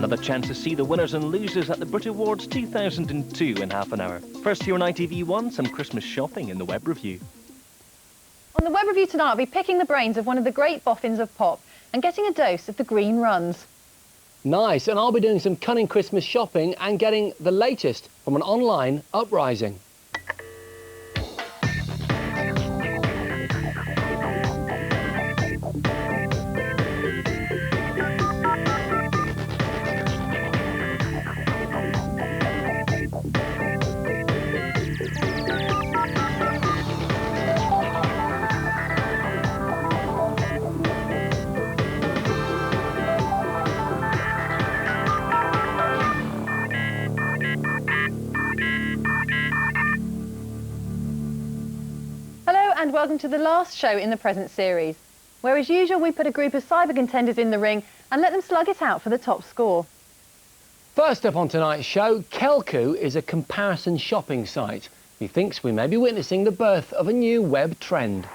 Another chance to see the winners and losers at the Brit Awards 2002 in half an hour. First here on ITV1, some Christmas shopping in the Web Review. On the Web Review tonight, I'll be picking the brains of one of the great boffins of pop and getting a dose of the green runs. Nice, and I'll be doing some cunning Christmas shopping and getting the latest from an online uprising. And welcome to the last show in the present series, where as usual we put a group of cyber contenders in the ring and let them slug it out for the top score. First up on tonight's show, Kelku is a comparison shopping site. He thinks we may be witnessing the birth of a new web trend.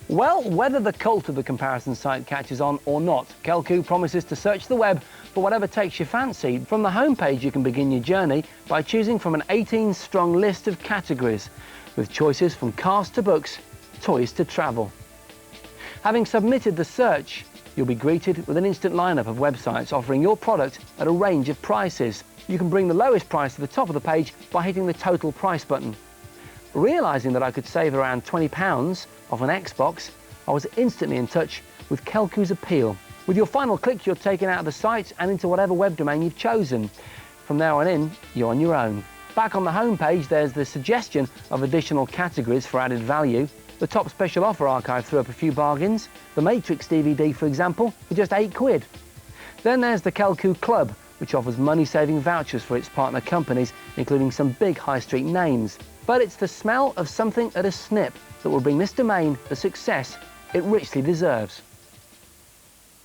Well, whether the cult of the comparison site catches on or not, Kelku promises to search the web for whatever takes your fancy. From the homepage, you can begin your journey by choosing from an 18-strong list of categories, with choices from cars to books, toys to travel. Having submitted the search, you'll be greeted with an instant lineup of websites offering your product at a range of prices. You can bring the lowest price to the top of the page by hitting the total price button. Realising that I could save around £20 off an Xbox, I was instantly in touch with Kelku's appeal. With your final click, you're taken out of the site and into whatever web domain you've chosen. From now on in, you're on your own. Back on the home page, there's the suggestion of additional categories for added value. The top special offer archive threw up a few bargains. The Matrix DVD, for example, for just £8. Then there's the Kelku Club, which offers money-saving vouchers for its partner companies, including some big high street names. But it's the smell of something at a snip that will bring this domain the success it richly deserves.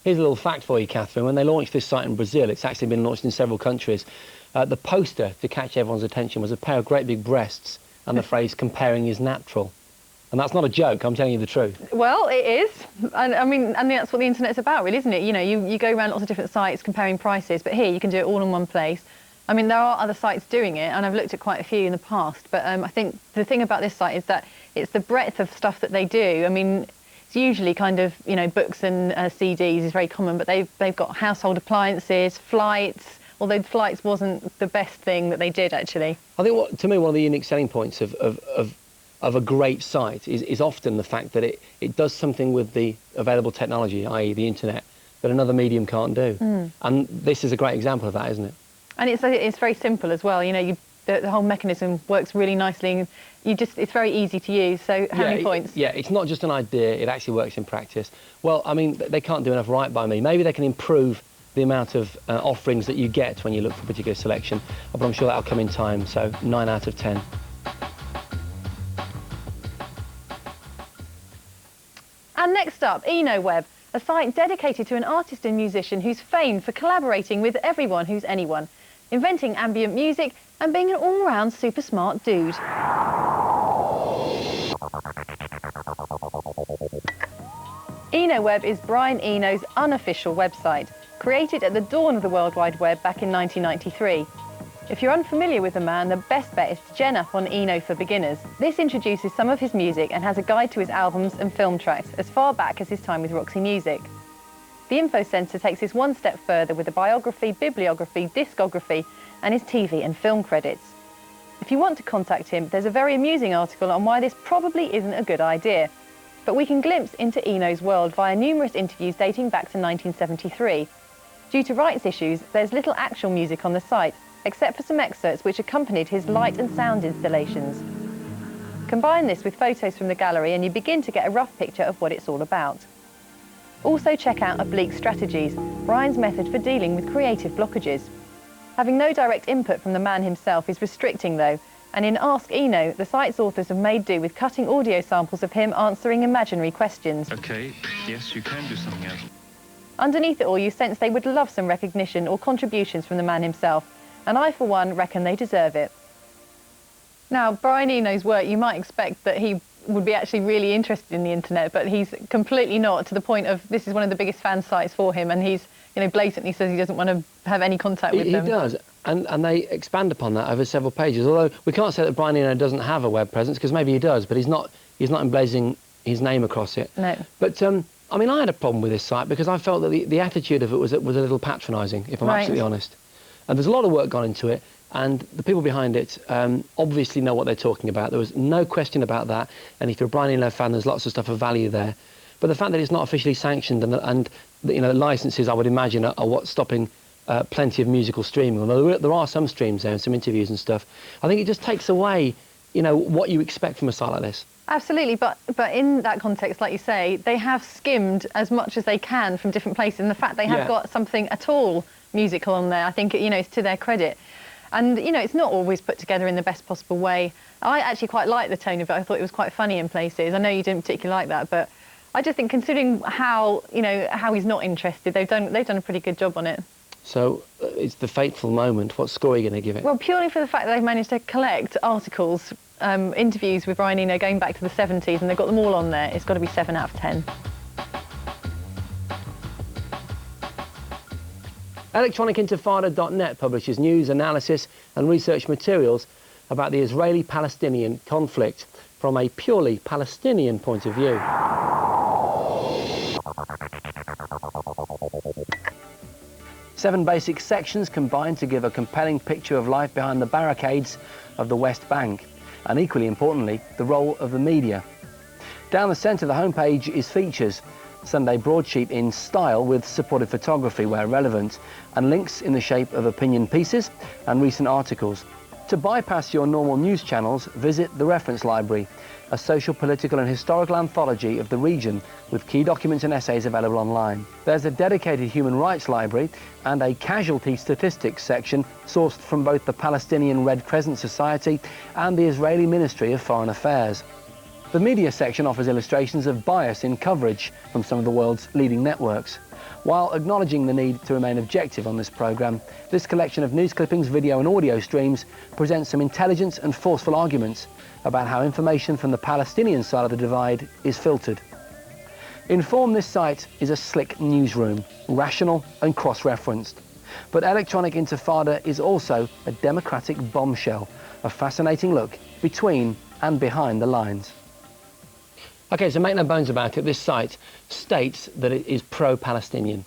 Here's a little fact for you, Catherine. When they launched this site in Brazil, it's actually been launched in several countries. The poster to catch everyone's attention was a pair of great big breasts and the phrase "comparing is natural." And that's not a joke, I'm telling you the truth. Well, it is. And I mean, and that's what the internet's about, really, isn't it? You know, you go around lots of different sites comparing prices, but here you can do it all in one place. I mean, there are other sites doing it, and I've looked at quite a few in the past, but I think the thing about this site is that it's the breadth of stuff that they do. I mean, it's usually kind of, you know, books and CDs is very common, but they've got household appliances, flights, although flights wasn't the best thing that they did, actually. I think, to me, one of the unique selling points of a great site is often the fact that it does something with the available technology, i.e. the internet, that another medium can't do. And this is a great example of that, isn't it? And it's very simple as well. You know, the whole mechanism works really nicely. It's very easy to use. So how many points? Yeah, it's not just an idea, it actually works in practice. Well, I mean, they can't do enough right by me. Maybe they can improve the amount of offerings that you get when you look for a particular selection, but I'm sure that'll come in time, so 9 out of 10. And next up, EnoWeb, a site dedicated to an artist and musician who's famed for collaborating with everyone who's anyone, inventing ambient music and being an all-round super smart dude. EnoWeb is Brian Eno's unofficial website, created at the dawn of the World Wide Web back in 1993. If you're unfamiliar with the man, the best bet is to gen up on Eno for Beginners. This introduces some of his music and has a guide to his albums and film tracks as far back as his time with Roxy Music. The Info Centre takes this one step further with a biography, bibliography, discography and his TV and film credits. If you want to contact him, there's a very amusing article on why this probably isn't a good idea. But we can glimpse into Eno's world via numerous interviews dating back to 1973. Due to rights issues, there's little actual music on the site, except for some excerpts which accompanied his light and sound installations. Combine this with photos from the gallery and you begin to get a rough picture of what it's all about. Also check out Oblique Strategies, Brian's method for dealing with creative blockages. Having no direct input from the man himself is restricting though, and in Ask Eno, the site's authors have made do with cutting audio samples of him answering imaginary questions. Okay, yes, you can do something else. Underneath it all, you sense they would love some recognition or contributions from the man himself, and I, for one, reckon they deserve it. Now, Brian Eno's work, you might expect that he would be actually really interested in the internet, but he's completely not, to the point of this is one of the biggest fan sites for him, and he's, you know, blatantly says he doesn't want to have any contact with them. He does, and they expand upon that over several pages. Although we can't say that Brian Eno doesn't have a web presence, because maybe he does, but he's not emblazing his name across it. No. But I mean, I had a problem with this site because I felt that the attitude of it was a little patronising, if I'm absolutely honest. And there's a lot of work gone into it, and the people behind it obviously know what they're talking about. There was no question about that. And if you're a Brian Eno fan, there's lots of stuff of value there. But the fact that it's not officially sanctioned and you know, the licenses, I would imagine, are what's stopping plenty of musical streaming. Although there are some streams there and some interviews and stuff. I think it just takes away, you know, what you expect from a site like this. Absolutely, but in that context, like you say, they have skimmed as much as they can from different places, and the fact they have got something at all musical on there, I think, you know, is to their credit. And, you know, it's not always put together in the best possible way. I actually quite like the tone of it. I thought it was quite funny in places. I know you didn't particularly like that, but I just think, considering how, you know, how he's not interested, they've done a pretty good job on it. So it's the fateful moment. What score are you going to give it? Well, purely for the fact that they've managed to collect articles, interviews with Brian Eno going back to the 70s, and they've got them all on there, it's got to be 7 out of 10. ElectronicIntifada.net publishes news, analysis and research materials about the Israeli-Palestinian conflict from a purely Palestinian point of view. Seven basic sections combine to give a compelling picture of life behind the barricades of the West Bank, and equally importantly, the role of the media. Down the centre of the homepage is features, Sunday broadsheet in style with supported photography where relevant, and links in the shape of opinion pieces and recent articles. To bypass your normal news channels, visit the Reference Library, a social, political and historical anthology of the region with key documents and essays available online. There's a dedicated human rights library and a casualty statistics section sourced from both the Palestinian Red Crescent Society and the Israeli Ministry of Foreign Affairs. The media section offers illustrations of bias in coverage from some of the world's leading networks. While acknowledging the need to remain objective on this programme, this collection of news clippings, video and audio streams presents some intelligent and forceful arguments about how information from the Palestinian side of the divide is filtered. In form, this site is a slick newsroom, rational and cross-referenced. But Electronic Intifada is also a democratic bombshell, a fascinating look between and behind the lines. OK, so make no bones about it, this site states that it is pro-Palestinian.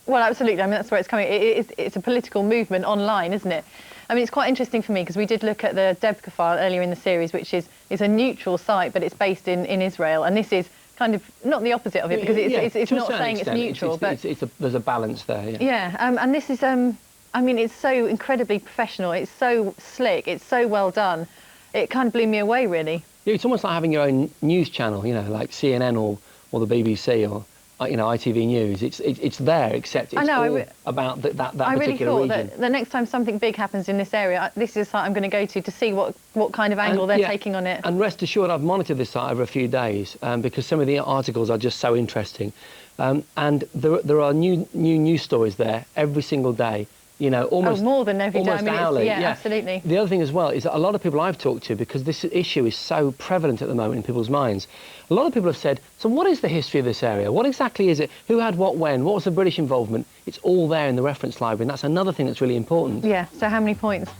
Well, absolutely. I mean, that's where it's coming. It's a political movement online, isn't it? I mean, it's quite interesting for me because we did look at the Debka file earlier in the series, which is a neutral site, but it's based in Israel. And this is kind of not the opposite of it, because it's not saying it's neutral, but there's a balance there. Yeah, and this is, I mean, it's so incredibly professional. It's so slick. It's so well done. It kind of blew me away, really. Yeah, it's almost like having your own news channel, you know, like CNN or the BBC or, you know, ITV News. It's there, except it's all about that particular region. I really thought that the next time something big happens in this area, this is a site I'm going to go to see what kind of angle they're taking on it. And rest assured, I've monitored this site over a few days because some of the articles are just so interesting. And there are new news stories there every single day. You know, almost more than every day. I mean, hourly. Yeah, absolutely. The other thing as well is that a lot of people I've talked to, because this issue is so prevalent at the moment in people's minds, a lot of people have said, so what is the history of this area? What exactly is it? Who had what when? What was the British involvement? It's all there in the reference library, and that's another thing that's really important. Yeah, so how many points?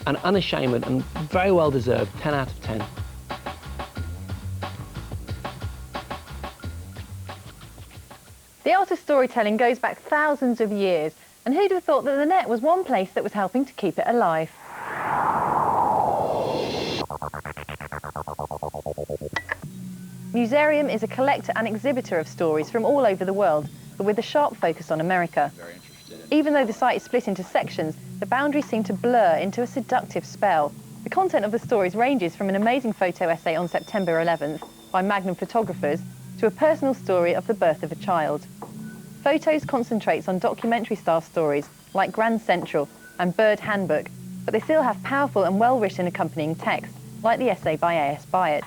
An unashamed and very well deserved 10 out of 10. The art of storytelling goes back thousands of years. And who'd have thought that the net was one place that was helping to keep it alive? Musarium is a collector and exhibitor of stories from all over the world, but with a sharp focus on America. Even though the site is split into sections, the boundaries seem to blur into a seductive spell. The content of the stories ranges from an amazing photo essay on September 11th by Magnum photographers to a personal story of the birth of a child. Photos concentrates on documentary-style stories like Grand Central and Bird Handbook, but they still have powerful and well-written accompanying text, like the essay by A.S. Byatt.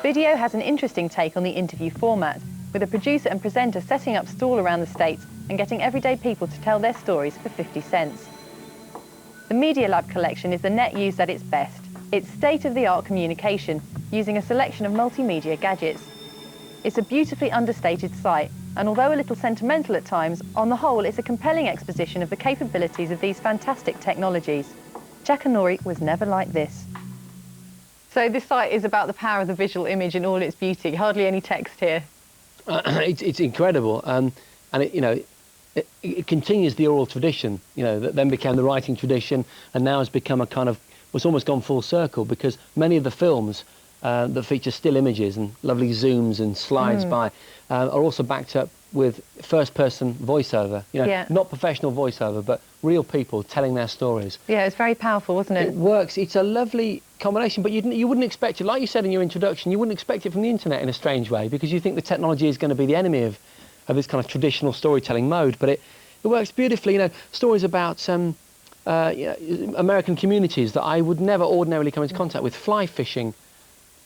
Video has an interesting take on the interview format, with a producer and presenter setting up stall around the States and getting everyday people to tell their stories for 50 cents. The Media Lab collection is the net used at its best. It's state-of-the-art communication, using a selection of multimedia gadgets. It's a beautifully understated site, and although a little sentimental at times, on the whole it's a compelling exposition of the capabilities of these fantastic technologies. Jackanory was never like this. So this site is about the power of the visual image in all its beauty. Hardly any text here. It's incredible, and it continues the oral tradition, that then became the writing tradition, and now has become a kind of, it's almost gone full circle, because many of the films that feature still images and lovely zooms and slides by are also backed up with first-person voiceover. Not professional voiceover, but real people telling their stories. Yeah, it's very powerful, wasn't it? It works. It's a lovely combination, but you wouldn't expect it. Like you said in your introduction, you wouldn't expect it from the internet in a strange way, because you think the technology is going to be the enemy of this kind of traditional storytelling mode. But it works beautifully. Stories about American communities that I would never ordinarily come into contact with, fly fishing.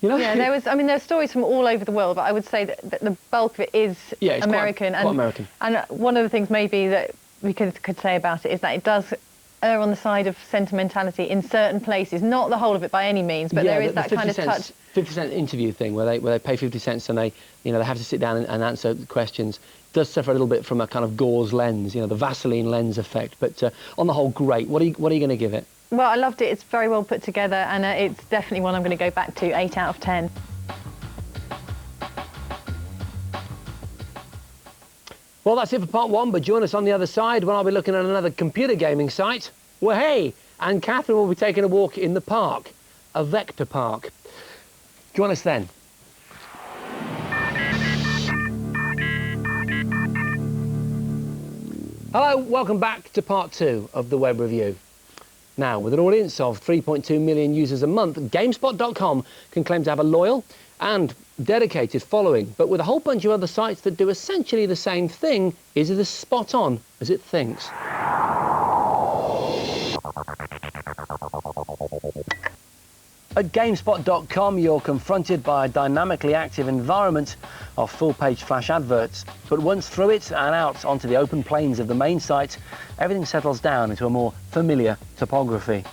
Yeah, there are stories from all over the world, but I would say that the bulk of it is American. Quite American. And one of the things maybe that we could say about it is that it does err on the side of sentimentality in certain places, not the whole of it by any means, but there is that kind of touch. 50-cent interview thing where they pay 50 cents and they have to sit down and answer questions. It does suffer a little bit from a kind of gauze lens, the Vaseline lens effect, but on the whole, great. What are you going to give it? Well, I loved it. It's very well put together, and it's definitely one I'm going to go back to. 8 out of 10. Well, that's it for part one, but join us on the other side when I'll be looking at another computer gaming site. Well, hey, and Catherine will be taking a walk in the park, a vector park. Join us then. Hello, welcome back to part two of the Web Review. Now, with an audience of 3.2 million users a month, GameSpot.com can claim to have a loyal and dedicated following, but with a whole bunch of other sites that do essentially the same thing, is it as spot on as it thinks? At GameSpot.com, you're confronted by a dynamically active environment of full-page flash adverts. But once through it and out onto the open plains of the main site, everything settles down into a more familiar topography.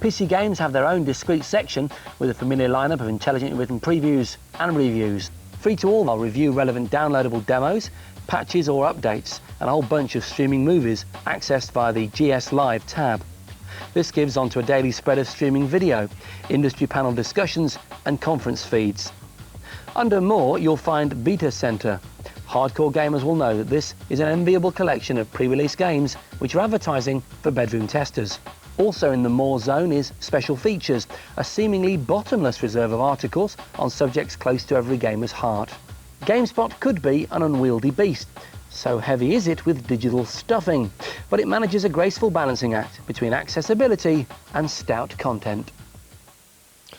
PC games have their own discrete section with a familiar lineup of intelligently written previews and reviews. Free to all, they'll review relevant downloadable demos, patches or updates, and a whole bunch of streaming movies accessed via the GS Live tab. This gives onto a daily spread of streaming video, industry panel discussions and conference feeds. Under More, you'll find Beta Center. Hardcore gamers will know that this is an enviable collection of pre-release games which are advertising for bedroom testers. Also in the More zone is Special Features, a seemingly bottomless reserve of articles on subjects close to every gamer's heart. GameSpot could be an unwieldy beast. So heavy is it with digital stuffing, but it manages a graceful balancing act between accessibility and stout content.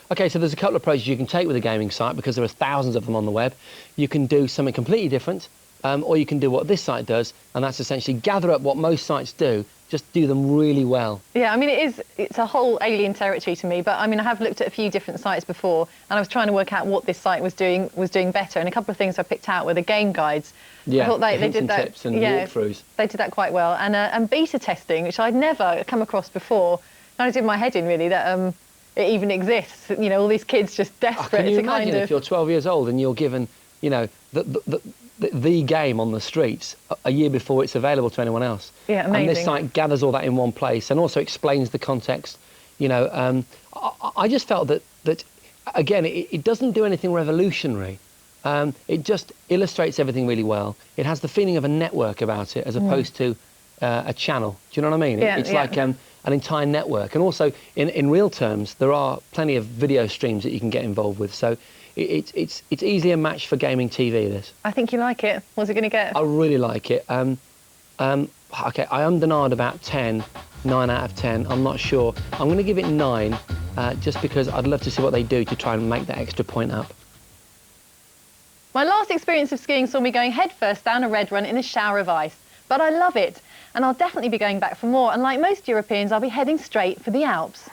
Okay, so there's a couple of approaches you can take with a gaming site because there are thousands of them on the web. You can do something completely different, or you can do what this site does, and that's essentially gather up what most sites do, just do them really well. Yeah, I mean, it's a whole alien territory to me, but I mean, I have looked at a few different sites before, and I was trying to work out what this site was doing better, and a couple of things I picked out were the game guides. Yeah, I thought they did that, tips and walkthroughs. They did that quite well, and beta testing, which I'd never come across before. Kind of did my head in, really, that it even exists. All these kids just desperate can you to imagine kind of... if you're 12 years old and you're given, the game on the streets a year before it's available to anyone else. Yeah, amazing. And this site gathers all that in one place and also explains the context. I just felt that again, it doesn't do anything revolutionary. It just illustrates everything really well. It has the feeling of a network about it as opposed to a channel. Do you know what I mean? Yeah, it's yeah. like an entire network. And also, in real terms, there are plenty of video streams that you can get involved with. So it's easily a match for gaming TV, this. I think you like it. What's it going to get? I really like it. Okay, I undernard about 10, 9 out of 10. I'm not sure. I'm going to give it 9, just because I'd love to see what they do to try and make that extra point up. My last experience of skiing saw me going headfirst down a red run in a shower of ice. But I love it, and I'll definitely be going back for more. And like most Europeans, I'll be heading straight for the Alps.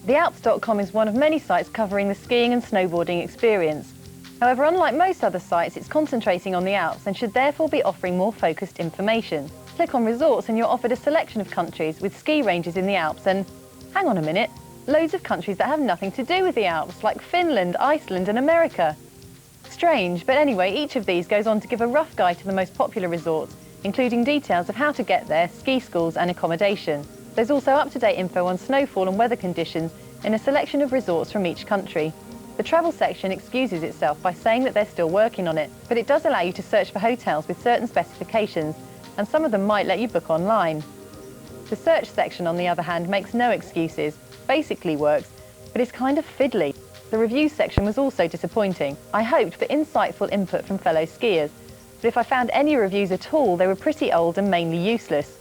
TheAlps.com is one of many sites covering the skiing and snowboarding experience. However, unlike most other sites, it's concentrating on the Alps and should therefore be offering more focused information. Click on resorts and you're offered a selection of countries with ski ranges in the Alps and, hang on a minute, loads of countries that have nothing to do with the Alps, like Finland, Iceland and America. Strange, but anyway, each of these goes on to give a rough guide to the most popular resorts, including details of how to get there, ski schools and accommodation. There's also up-to-date info on snowfall and weather conditions in a selection of resorts from each country. The travel section excuses itself by saying that they're still working on it, but it does allow you to search for hotels with certain specifications, and some of them might let you book online. The search section, on the other hand, makes no excuses, basically works, but is kind of fiddly. The reviews section was also disappointing. I hoped for insightful input from fellow skiers, but if I found any reviews at all, they were pretty old and mainly useless.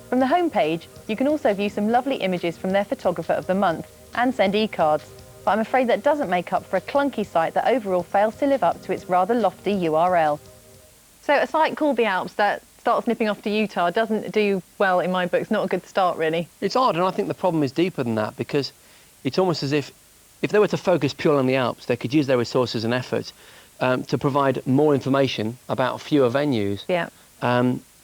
From the homepage, you can also view some lovely images from their photographer of the month and send e-cards, but I'm afraid that doesn't make up for a clunky site that overall fails to live up to its rather lofty URL. So a site called The Alps that starts nipping off to Utah doesn't do well in my book. It's not a good start, really. It's odd, and I think the problem is deeper than that, because it's almost as if they were to focus purely on the Alps, they could use their resources and effort to provide more information about fewer venues. Yeah.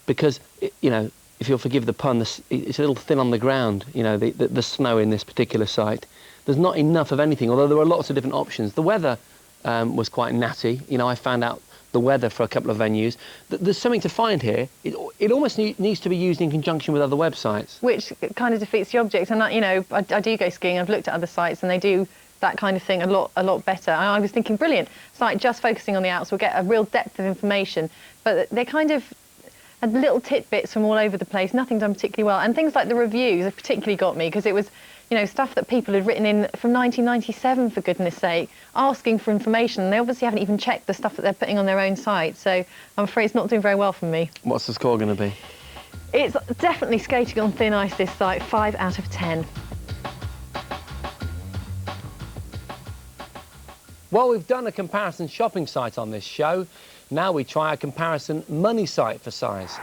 Because, you know, if you'll forgive the pun, it's a little thin on the ground, you know, the snow in this particular site. There's not enough of anything, although there are lots of different options. The weather was quite natty. You know, I found out the weather for a couple of venues. There's something to find here. It almost needs to be used in conjunction with other websites. Which kind of defeats the object. And, you know, I do go skiing. I've looked at other sites and they do that kind of thing a lot better. I was thinking, brilliant, site just focusing on the Alps will get a real depth of information, but they're kind of little tidbits from all over the place, nothing done particularly well. And things like the reviews have particularly got me, because it was, you know, stuff that people had written in from 1997, for goodness sake, asking for information. And they obviously haven't even checked the stuff that they're putting on their own site. So I'm afraid it's not doing very well for me. What's the score going to be? It's definitely skating on thin ice, this site, 5 out of 10. Well, we've done a comparison shopping site on this show. Now we try a comparison money site for size.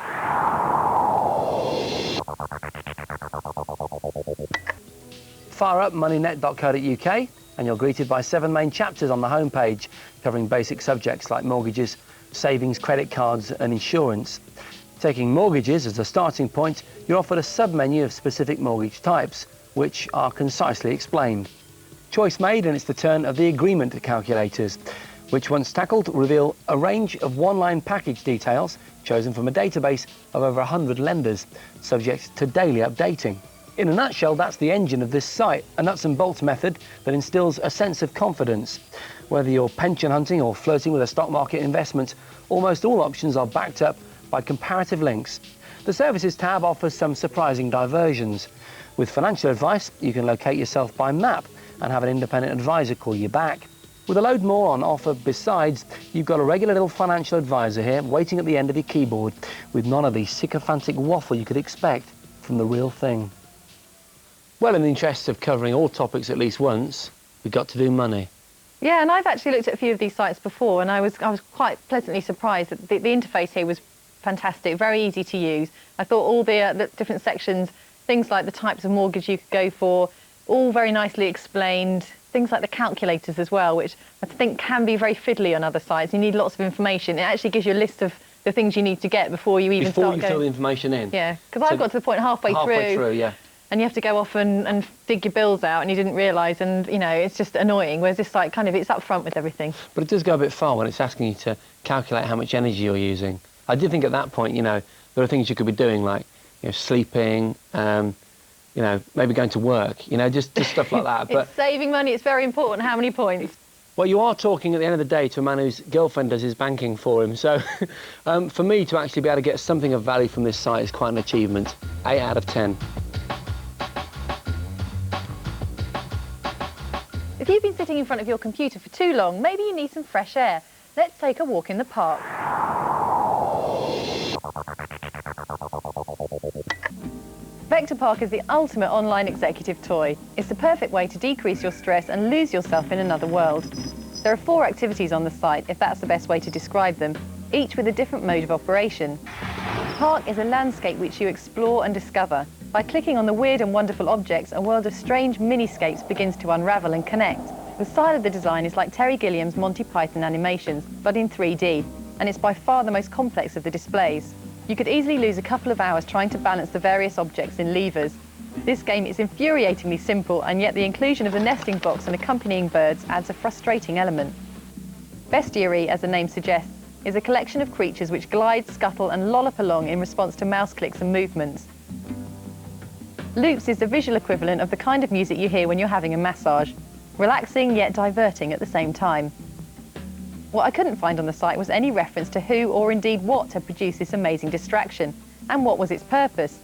Fire up moneynet.co.uk and you're greeted by 7 main chapters on the homepage covering basic subjects like mortgages, savings, credit cards and insurance. Taking mortgages as a starting point, you're offered a sub-menu of specific mortgage types, which are concisely explained. Choice made, and it's the turn of the agreement calculators, which once tackled reveal a range of one-line package details chosen from a database of over 100 lenders, subject to daily updating. In a nutshell, that's the engine of this site, a nuts and bolts method that instills a sense of confidence. Whether you're pension hunting or flirting with a stock market investment, almost all options are backed up by comparative links. The Services tab offers some surprising diversions. With financial advice, you can locate yourself by map and have an independent advisor call you back. With a load more on offer besides, you've got a regular little financial advisor here waiting at the end of your keyboard, with none of the sycophantic waffle you could expect from the real thing. Well, in the interests of covering all topics at least once, we've got to do money. Yeah, and I've actually looked at a few of these sites before, and I was quite pleasantly surprised that the interface here was fantastic, very easy to use. I thought all the different sections, things like the types of mortgage you could go for, all very nicely explained. Things like the calculators as well, which I think can be very fiddly on other sites. You need lots of information. It actually gives you a list of the things you need to get before you even start going. Before you fill the information in? Yeah, because I've got to the point halfway through, yeah. And you have to go off and dig your bills out, and you didn't realise, and, you know, it's just annoying, whereas this site kind of, it's up front with everything. But it does go a bit far when it's asking you to calculate how much energy you're using. I did think at that point, you know, there are things you could be doing, like, you know, sleeping, you know, maybe going to work, you know, just stuff like that. But it's saving money, it's very important. How many points? Well, you are talking at the end of the day to a man whose girlfriend does his banking for him. So for me to actually be able to get something of value from this site is quite an achievement. 8 out of 10. If you've been sitting in front of your computer for too long, maybe you need some fresh air. Let's take a walk in the park. Vector Park is the ultimate online executive toy. It's the perfect way to decrease your stress and lose yourself in another world. There are 4 activities on the site, if that's the best way to describe them, each with a different mode of operation. Park is a landscape which you explore and discover. By clicking on the weird and wonderful objects, a world of strange miniscapes begins to unravel and connect. The style of the design is like Terry Gilliam's Monty Python animations, but in 3D, and it's by far the most complex of the displays. You could easily lose a couple of hours trying to balance the various objects in levers. This game is infuriatingly simple, and yet the inclusion of the nesting box and accompanying birds adds a frustrating element. Bestiary, as the name suggests, is a collection of creatures which glide, scuttle and lollop along in response to mouse clicks and movements. Loops is the visual equivalent of the kind of music you hear when you're having a massage, relaxing yet diverting at the same time. What I couldn't find on the site was any reference to who or indeed what had produced this amazing distraction, and what was its purpose.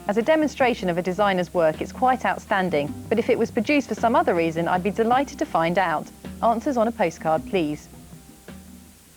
As a demonstration of a designer's work, it's quite outstanding, but if it was produced for some other reason, I'd be delighted to find out. Answers on a postcard, please.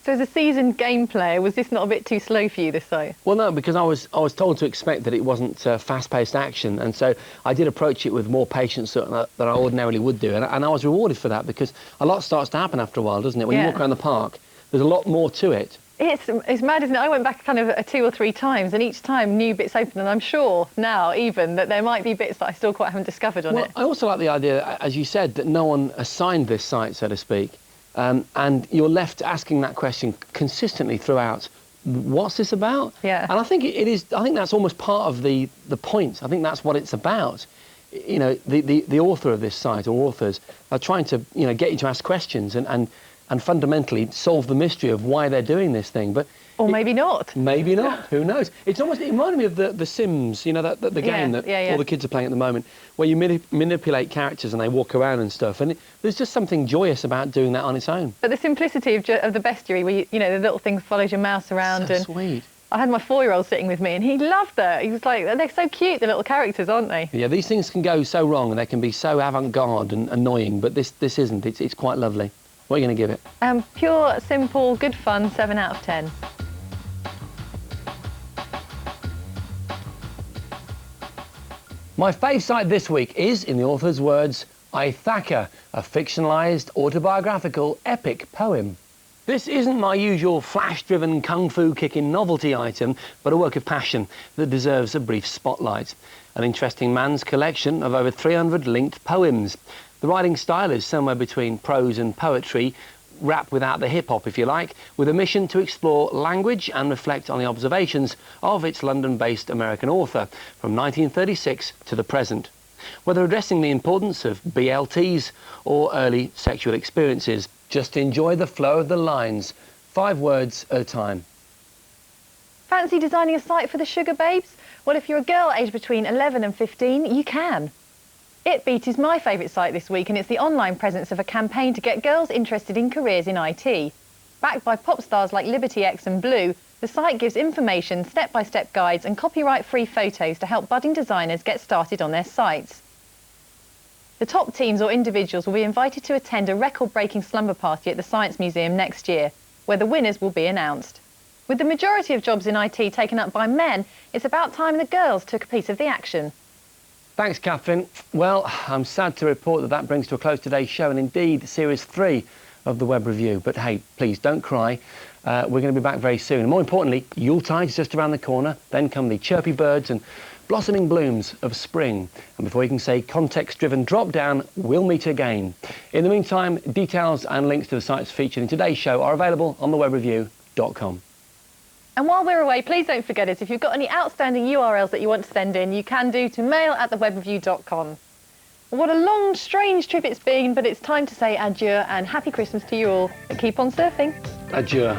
So as a seasoned game player, was this not a bit too slow for you, this site? Well, no, because I was told to expect that it wasn't fast-paced action, and so I did approach it with more patience than I ordinarily would do, and I was rewarded for that, because a lot starts to happen after a while, doesn't it? When you walk around the park, there's a lot more to it. It's mad, isn't it? I went back kind of 2 or 3 times, and each time new bits open, and I'm sure now even that there might be bits that I still quite haven't discovered on it. I also like the idea, as you said, that no one assigned this site, so to speak, and you're left asking that question consistently throughout. What's this about? Yeah. And I think it is. I think that's almost part of the point. I think that's what it's about. You know, the author of this site, or authors, are trying to, you know, get you to ask questions and fundamentally solve the mystery of why they're doing this thing. But or maybe not. Maybe not. Who knows? It reminded me of the Sims, you know, the game that all the kids are playing at the moment, where you manipulate characters and they walk around and stuff. And there's just something joyous about doing that on its own. But the simplicity of the bestiary, where you know the little thing follows your mouse around. So and sweet. I had my 4-year-old sitting with me, and he loved that. He was like, they're so cute, the little characters, aren't they? Yeah, these things can go so wrong, and they can be so avant-garde and annoying. But this isn't. It's quite lovely. What are you going to give it? Pure, simple, good fun, 7 out of 10. My fave site this week is, in the author's words, Ithaka, a fictionalised, autobiographical, epic poem. This isn't my usual flash-driven, kung-fu-kicking novelty item, but a work of passion that deserves a brief spotlight. An interesting man's collection of over 300 linked poems. The writing style is somewhere between prose and poetry, rap without the hip-hop, if you like, with a mission to explore language and reflect on the observations of its London-based American author from 1936 to the present. Whether addressing the importance of BLTs or early sexual experiences, just enjoy the flow of the lines, 5 words at a time. Fancy designing a site for the sugar babes? Well, if you're a girl aged between 11 and 15, you can. ItBeat is my favourite site this week, and it's the online presence of a campaign to get girls interested in careers in IT. Backed by pop stars like Liberty X and Blue, the site gives information, step-by-step guides and copyright-free photos to help budding designers get started on their sites. The top teams or individuals will be invited to attend a record-breaking slumber party at the Science Museum next year, where the winners will be announced. With the majority of jobs in IT taken up by men, it's about time the girls took a piece of the action. Thanks, Catherine. Well, I'm sad to report that brings to a close today's show, and indeed Series 3 of the Web Review. But hey, please don't cry. We're going to be back very soon. And more importantly, Yuletide's just around the corner. Then come the chirpy birds and blossoming blooms of spring. And before you can say context-driven drop-down, we'll meet again. In the meantime, details and links to the sites featured in today's show are available on thewebreview.com. And while we're away, please don't forget us. If you've got any outstanding URLs that you want to send in, you can do to mail@thewebreview.com. What a long, strange trip it's been, but it's time to say adieu and happy Christmas to you all. But keep on surfing. Adieu.